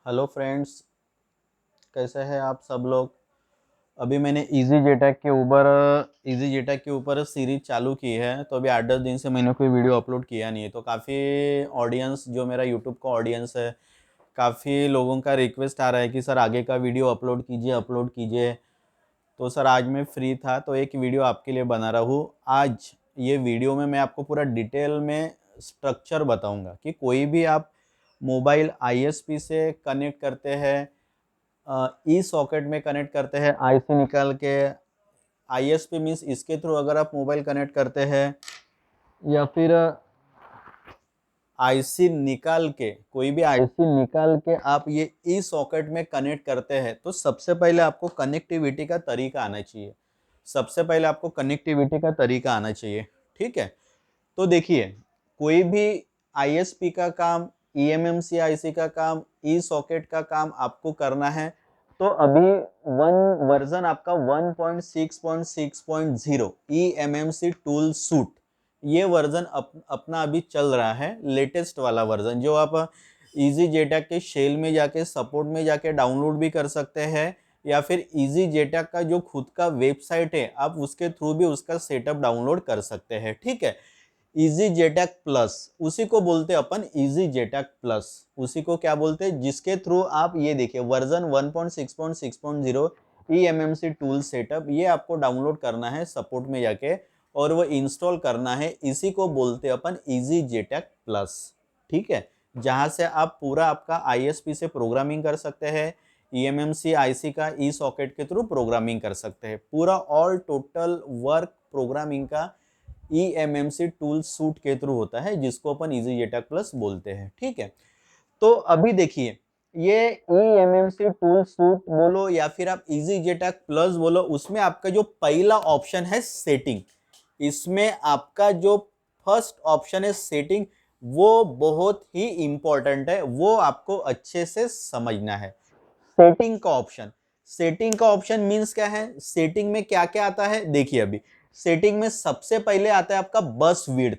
Hello friends, कैसे हैं आप सब लोग। अभी मैंने इजी जेटैक के ऊपर सीरीज चालू की है। तो अभी 8-10 दिन से मैंने कोई वीडियो अपलोड किया नहीं है। तो काफ़ी ऑडियंस, जो मेरा यूट्यूब का ऑडियंस है, काफ़ी लोगों का रिक्वेस्ट आ रहा है कि सर आगे का वीडियो अपलोड कीजिए। तो सर आज मैं फ्री था तो एक वीडियो आपके लिए बना रहा हूँ। आज ये वीडियो में मैं आपको पूरा डिटेल में स्ट्रक्चर बताऊंगा कि कोई भी आप मोबाइल आईएसपी से कनेक्ट करते हैं, ई सॉकेट में कनेक्ट करते हैं आईसी निकाल के। आईएसपी मीन्स इसके थ्रू अगर आप मोबाइल कनेक्ट करते हैं या फिर आईसी निकाल के, कोई भी आईसी निकाल के आप ये ई सॉकेट में कनेक्ट करते हैं, तो सबसे पहले आपको कनेक्टिविटी का तरीका आना चाहिए। ठीक है। तो देखिए, कोई भी आईएसपी का काम, ईएमएमसी आईसी का काम, ई सॉकेट का काम आपको करना है। तो अभी वर्जन आपका 1.6.6.0 ईएमएमसी टूल सूट, ये वर्जन अपना अभी चल रहा है, लेटेस्ट वाला वर्जन, जो आप इजी जेटैक के शेल में जाके, सपोर्ट में जाके डाउनलोड भी कर सकते हैं, या फिर इजी जेटैक का जो खुद का वेबसाइट है आप उसके थ्रू भी उसका सेटअप डाउनलोड कर सकते हैं। ठीक है। इजी जेटैक प्लस, उसी को बोलते हैं अपन इजी जेटैक प्लस। उसी को क्या बोलते हैं, जिसके थ्रू आप ये देखिए वर्जन 1.6.6.0 ईएमएमसी टूल सेटअप, ये आपको डाउनलोड करना है सपोर्ट में जाके और वो इंस्टॉल करना है। इसी को बोलते हैं अपन इजी जेटैक प्लस। ठीक है। जहां से आप पूरा आपका आईएसपी से प्रोग्रामिंग कर सकते हैं, ईएमएमसी आईसी का ई सॉकेट के थ्रू प्रोग्रामिंग कर सकते हैं। पूरा ऑल टोटल वर्क प्रोग्रामिंग का ईएमएमसी टूल सूट के थ्रू होता है, जिसको अपन इजी जेटैक प्लस बोलते हैं। ठीक है। तो अभी देखिए, ये ईएमएमसी टूल सूट बोलो या फिर आप इजी जेटैक प्लस बोलो, उसमें आपका जो पहला ऑप्शन है सेटिंग, इसमें आपका जो फर्स्ट ऑप्शन है सेटिंग, वो बहुत ही इंपॉर्टेंट है, वो आपको अच्छे से समझना है। सेटिंग का ऑप्शन मीन्स क्या है, सेटिंग में क्या क्या आता है देखिए। अभी सेटिंग में सबसे पहले आता है आपका बस विड्थ,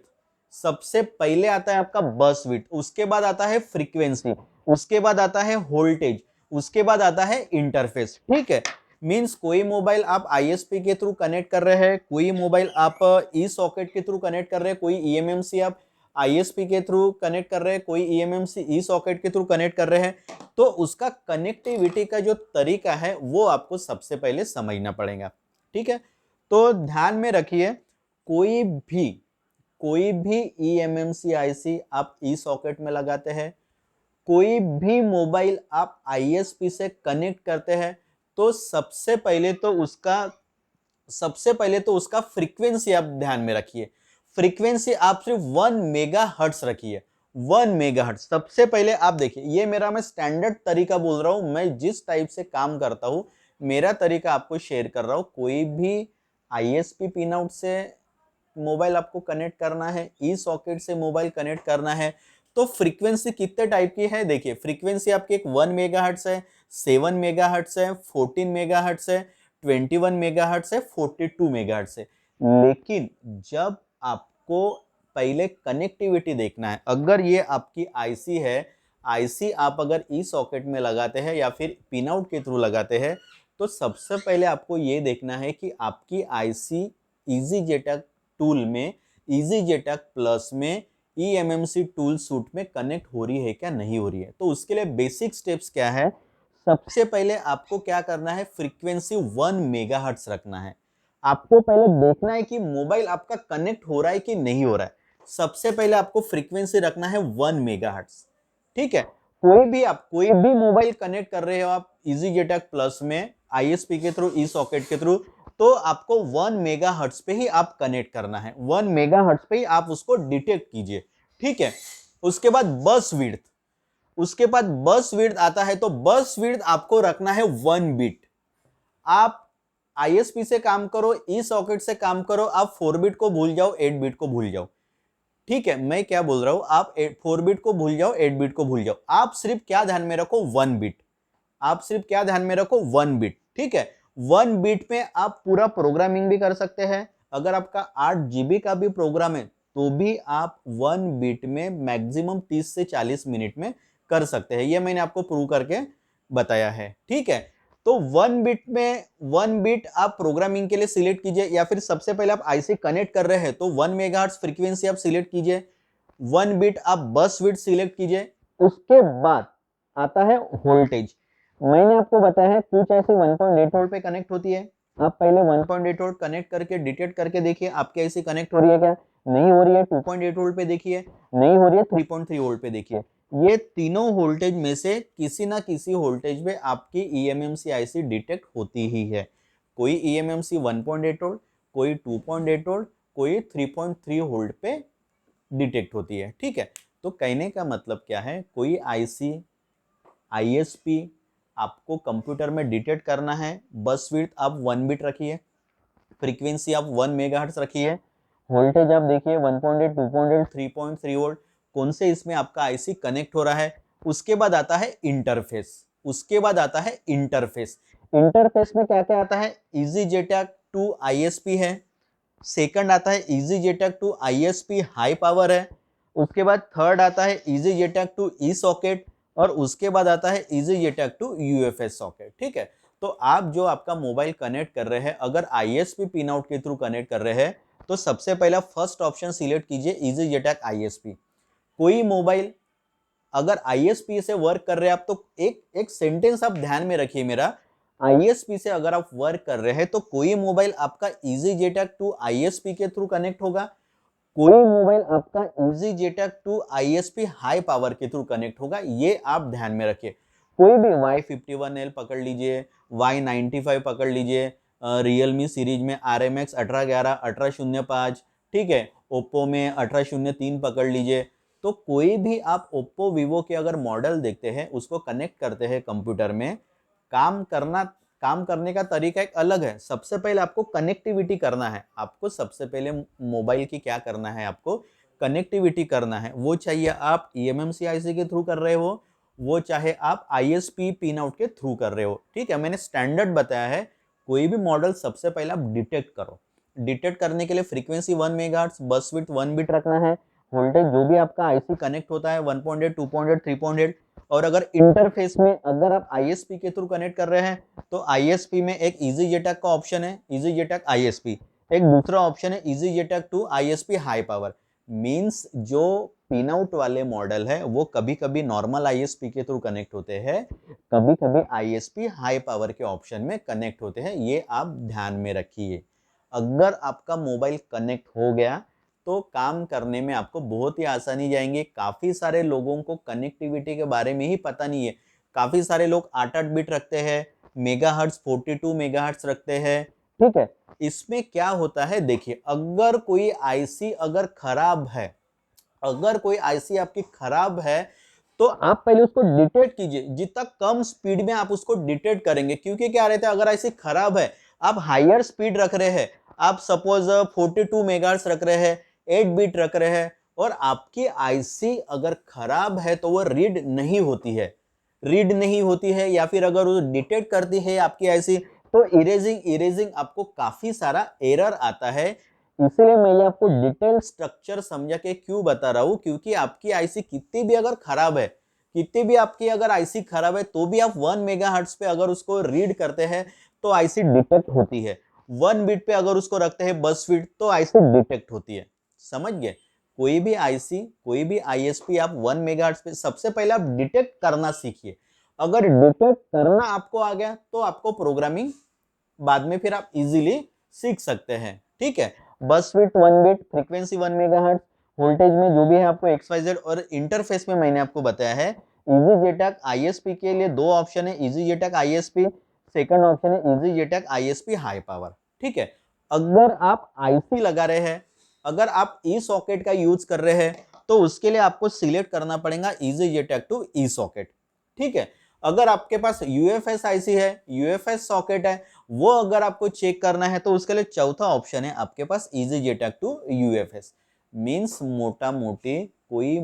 उसके बाद आता है फ्रीक्वेंसी, उसके बाद आता है वोल्टेज, उसके बाद आता है इंटरफेस। ठीक है। मीन्स कोई मोबाइल आप आईएसपी के थ्रू कनेक्ट कर रहे हैं, कोई मोबाइल आप ई सॉकेट के थ्रू कनेक्ट कर रहे हैं, कोई ईएमएमसी आप आईएसपी के थ्रू कनेक्ट कर रहे हैं, कोई ईएमएमसी ई सॉकेट के थ्रू कनेक्ट कर रहे हैं, तो उसका कनेक्टिविटी का जो तरीका है वो आपको सबसे पहले समझना पड़ेगा। ठीक है। तो ध्यान में रखिए, कोई भी कोई भी ईएमएमसी आईसी आप ई सॉकेट में लगाते हैं, कोई भी मोबाइल आप आईएसपी से कनेक्ट करते हैं, तो सबसे पहले तो उसका फ्रीक्वेंसी आप ध्यान में रखिए। फ्रीक्वेंसी आप सिर्फ 1 मेगाहर्ट्ज रखिए। 1 मेगाहर्ट्ज सबसे पहले आप देखिए, ये मेरा मैं स्टैंडर्ड तरीका बोल रहा हूं, मैं जिस टाइप से काम करता हूं मेरा तरीका आपको शेयर कर रहा हूं। कोई भी आईएसपी पिन आउट से मोबाइल आपको कनेक्ट करना है, ई सॉकेट से मोबाइल कनेक्ट करना है, तो फ्रीक्वेंसी कितने टाइप की है देखिए। फ्रीक्वेंसी आपकी एक 1 मेगाहर्ट्ज है, 7 मेगाहर्ट्ज है, 14 मेगाहर्ट्ज है, 21 मेगाहर्ट्ज है, 42 मेगाहर्ट्ज है। लेकिन जब आपको पहले कनेक्टिविटी देखना है, अगर ये आपकी आईसी है, आईसी आप अगर ई सॉकेट में लगाते हैं या फिर पिन आउट के थ्रू लगाते हैं, तो सबसे पहले आपको ये देखना है कि आपकी आईसी इजी जेटैक टूल में, इजी जेटैक प्लस में, ईएमएमसी टूल सूट में कनेक्ट हो रही है क्या, नहीं हो रही है। तो उसके लिए बेसिक स्टेप्स क्या है, सबसे पहले आपको क्या करना है, फ्रीक्वेंसी 1 मेगाहर्ट्ज रखना है। आपको पहले देखना है कि मोबाइल आपका कनेक्ट हो रहा है कि नहीं हो रहा है। सबसे पहले आपको फ्रीक्वेंसी रखना है 1 मेगाहर्ट्ज। ठीक है। कोई भी मोबाइल कनेक्ट कर रहे हो आप इजी जेटैक प्लस में आईएसपी के थ्रू, ई सॉकेट के थ्रू, तो आपको 1 मेगाहर्ट्ज पे ही आप कनेक्ट करना है, 1 मेगाहर्ट्ज पे ही आप उसको डिटेक्ट कीजिए। ठीक है। उसके बाद बस विड्थ आता है, तो बस विड्थ आपको रखना है 1 बिट। आप आईएसपी से काम करो, ई सॉकेट से काम करो, आप 4 बिट को भूल जाओ, 8 बिट को भूल जाओ। ठीक है, मैं क्या बोल रहा हूं, आप 4 बिट को भूल जाओ, 8 बिट को भूल जाओ, आप सिर्फ क्या ध्यान में रखो, 1 बिट। ठीक है। 1 बिट में आप पूरा प्रोग्रामिंग भी कर सकते हैं। अगर आपका 8 GB का भी प्रोग्राम है तो भी आप 1 बिट में मैक्सिमम 30 से 40 मिनट में कर सकते हैं, ये मैंने आपको प्रूव करके बताया है। ठीक है, तो 1 बिट आप प्रोग्रामिंग के लिए सिलेक्ट कीजिए, या फिर सबसे पहले आप आईसी कनेक्ट कर रहे हैं तो 1 मेगाहर्ट्ज फ्रीक्वेंसी आप सिलेक्ट कीजिए, 1 बिट आप बस विड्थ सिलेक्ट कीजिए, उसके बाद आता है वोल्टेज। मैंने आपको बताया है कुछ ऐसी 1.8 वोल्ट पे कनेक्ट होती है, आप पहले 1.8 वोल्ट कनेक्ट करके डिटेक्ट करके देखिए आपके ऐसी कनेक्ट हो रही है क्या, नहीं हो रही है 2.8 वोल्ट पे देखिए, नहीं हो रही है 3.3 वोल्ट पे देखिए। ये तीनों वोल्टेज में से किसी ना किसी वोल्टेज पे आपकी ईएमएमसी आईसी डिटेक्ट होती ही है। कोई ईएमएमसी 1.8 वोल्ट, कोई 2.8 वोल्ट, कोई 3.3 वोल्ट पे डिटेक्ट होती है। ठीक है, तो कहने का मतलब क्या है, कोई आईसी आईएसपी आपको कंप्यूटर में डिटेक्ट करना है, बस विड्थ आप 1 बिट रखिए, फ्रीक्वेंसी आप 1 मेगाहर्ट्ज रखिए, वोल्टेज आप देखिए 1.8, 2.8, 3.3 वोल्ट, कौन से इसमें आपका आईसी कनेक्ट हो रहा है। उसके बाद आता है इंटरफेस, उसके बाद आता है इंटरफेस। इंटरफेस में क्या क्या आता है, इजी जेटैक टू आईएसपी है, सेकंड आता है easy JTAG to ISP high power है, उसके बाद थर्ड आता है easy JTAG to e socket, और उसके बाद आता है easy JTAG to UFS socket. ठीक है, तो आप जो आपका मोबाइल कनेक्ट कर रहे हैं, अगर आईएसपी पिन आउट के थ्रू कनेक्ट कर रहे हैं तो सबसे पहला फर्स्ट ऑप्शन सिलेक्ट कीजिए इजी जेटैक आईएसपी। कोई मोबाइल अगर आईएसपी से वर्क कर रहे हैं आप, तो एक सेंटेंस आप ध्यान में रखिए मेरा, आईएसपी से अगर आप वर्क कर रहे हैं तो कोई मोबाइल आपका इजी जेटैक टू आईएसपी के थ्रू कनेक्ट होगा, कोई मोबाइल आपका easy JTAG to ISP high power के थ्रू कनेक्ट होगा, ये आप ध्यान में रखिए। कोई भी Y51L पकड़ लीजिए, Y95 पकड़ लीजिए, रियलमी सीरीज में RMX 1811, 1805, ठीक है, ओप्पो में 1803 पकड़ लीजिए। तो कोई भी आप ओप्पो वीवो के अगर मॉडल देखते हैं, उसको कनेक्ट करते हैं कंप्यूटर में, काम करने का तरीका एक अलग है। सबसे पहले आपको कनेक्टिविटी करना है, आपको सबसे पहले मोबाइल की क्या करना है, आपको कनेक्टिविटी करना है। वो चाहिए आप ईएमएमसी आईसी के थ्रू कर रहे हो, वो चाहे आप आईएसपी पिन आउट के थ्रू कर रहे हो। ठीक है, मैंने स्टैंडर्ड बताया है, कोई भी मॉडल सबसे पहले आप डिटेक्ट करो। डिटेक्ट करने के लिए फ्रीक्वेंसी 1 मेगाहर्ट्ज, बस विड्थ 1 बिट रखना है, वोल्टेज जो भी आपका आईसी कनेक्ट होता है 1.8, 2.8, 3.8, और अगर इंटरफेस में अगर आप आईएसपी के थ्रू कनेक्ट कर रहे हैं तो आईएसपी में एक इजी जेटैक का ऑप्शन है, इजी जेटैक आईएसपी, एक दूसरा ऑप्शन है easy JTAG to ISP high power. Means जो पिन आउट वाले मॉडल है वो कभी कभी नॉर्मल आईएसपी के थ्रू कनेक्ट होते हैं, कभी कभी आईएसपी हाई पावर के ऑप्शन में कनेक्ट होते हैं, ये आप ध्यान में रखिए। अगर आपका मोबाइल कनेक्ट हो गया तो काम करने में आपको बहुत ही आसानी जाएंगे। काफी सारे लोगों को कनेक्टिविटी के बारे में ही पता नहीं है, काफी सारे लोग 8-8 बिट रखते हैं, मेगाहर्ट्ज 42 मेगाहर्ट्ज रखते हैं। ठीक है, इसमें क्या होता है देखिए, अगर कोई आईसी अगर खराब है, अगर कोई आईसी आपकी खराब है तो आप पहले उसको डिटेक्ट कीजिए। जितना कम स्पीड में आप उसको डिटेक्ट करेंगे, क्योंकि क्या रहता है, अगर आईसी खराब है, आप हायर स्पीड रख रहे हैं, आप सपोज 42 मेगाहर्ट्ज रख रहे हैं, 8 बिट रख रहे हैं, और आपकी आईसी अगर खराब है तो वो रीड नहीं होती है, रीड नहीं होती है, या फिर अगर वो डिटेक्ट करती है आपकी आईसी तो इरेजिंग आपको काफी सारा एरर आता है। इसलिए मैं आपको डिटेल स्ट्रक्चर समझा के क्यों बता रहा हूं, क्योंकि आपकी आईसी कितनी भी अगर खराब है, कितनी भी आपकी अगर आईसी खराब है, तो भी आप 1 मेगाहर्ट्ज पे अगर उसको रीड करते हैं तो आईसी डिटेक्ट होती है, 1 बिट पे अगर उसको रखते हैं बस बिट तो आईसी डिटेक्ट होती है। समझ गए, कोई भी आईसी, कोई भी आईएसपी आप 1 मेगाहर्ट्ज पे सबसे पहले आप डिटेक्ट करना सीखिए। अगर डिटेक्ट करना आपको आ गया तो आपको प्रोग्रामिंग बाद में फिर आप इजीली सीख सकते हैं। ठीक है, बस width 1 bit, frequency 1 megahertz, voltage में जो भी है आपको XYZ, और इंटरफेस में मैंने आपको बताया है इजी जेटैक आईएसपी के लिए दो ऑप्शन है, इजी जेटैक आईएसपी, सेकंड ऑप्शन है इजी जेटैक आईएसपी हाई पावर। ठीक है, अगर आप आईसी लगा रहे हैं, अगर आप ई सॉकेट का यूज कर रहे हैं तो उसके लिए आपको सिलेक्ट करना पड़ेगा easy JTAG to e socket. ठीक है, अगर आपके पास यूएफएस आईसी है, यूएफएस सॉकेट है, वो अगर आपको चेक करना है तो उसके लिए चौथा ऑप्शन है आपके पास easy JTAG to UFS. Means मोटा मोटी कोई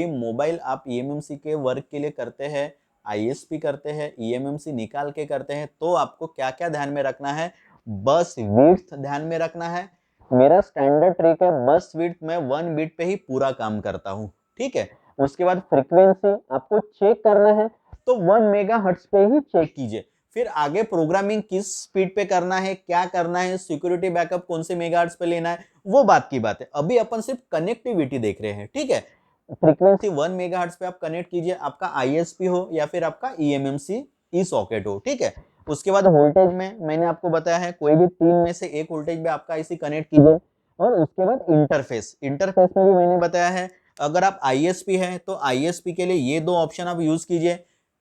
मोबाइल आप ईएमएमसी के वर्क के लिए करते हैं, आईएसपी करते हैं, ईएमएमसी निकाल के करते हैं, तो आपको क्या क्या ध्यान में रखना है, बस विड्थ ध्यान में रखना है। मेरा स्टैंडर्ड ट्रिक है, बस विड्थ में 1 बिट पे ही पूरा काम करता हूं। ठीक है, उसके बाद फ्रीक्वेंसी आपको चेक करना है तो 1 मेगाहर्ट्ज पे ही चेक कीजिए। फिर आगे प्रोग्रामिंग किस स्पीड पे करना है, क्या करना है, सिक्योरिटी बैकअप कौन से मेगाहर्ट्ज पे लेना है, वो बात की बात है। अभी अपन सिर्फ कनेक्टिविटी देख रहे हैं, ठीक है। फ्रीक्वेंसी 1 मेगाहर्ट्ज पे आप कनेक्ट कीजिए, आपका आईएसपी हो या फिर आपका ईएमएमसी ई सॉकेट हो, ठीक है। उसके बाद वोल्टेज में मैंने आपको बताया है कोई भी 3 में से एक वोल्टेज पे आपका आईसी कनेक्ट कीजिए। और उसके बाद इंटरफेस में भी मैंने बताया है, अगर आप आईएसपी है तो आईएसपी के लिए ये 2 ऑप्शन आप यूज कीजिए,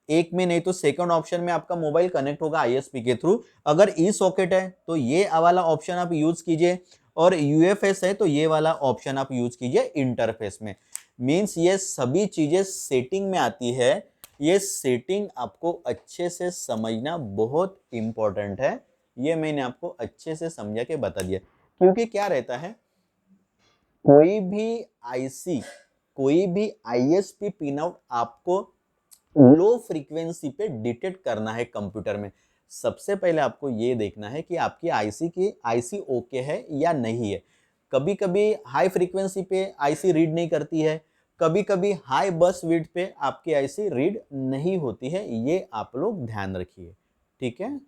एक में नहीं तो सेकंड ऑप्शन में आपका मोबाइल कनेक्ट होगा आईएसपी के थ्रू। अगर ई सॉकेट है तो ये वाला ऑप्शन आप यूज कीजिए, और यूएफएस है तो ये वाला ऑप्शन आप यूज कीजिए इंटरफेस में। मीन्स ये सभी चीजें सेटिंग में आती है, ये सेटिंग आपको अच्छे से समझना बहुत इंपॉर्टेंट है। ये मैंने आपको अच्छे से समझा के बता दिया, क्योंकि क्या रहता है, कोई भी आईसी, कोई भी आईएसपी पिन आउट आपको लो फ्रीक्वेंसी पे डिटेक्ट करना है कंप्यूटर में। सबसे पहले आपको ये देखना है कि आपकी आईसी ओके है या नहीं है। कभी कभी हाई फ्रीक्वेंसी पे आईसी रीड नहीं करती है, कभी कभी हाई बस विड्थ पे आपकी आईसी रीड नहीं होती है, ये आप लोग ध्यान रखिए, ठीक है।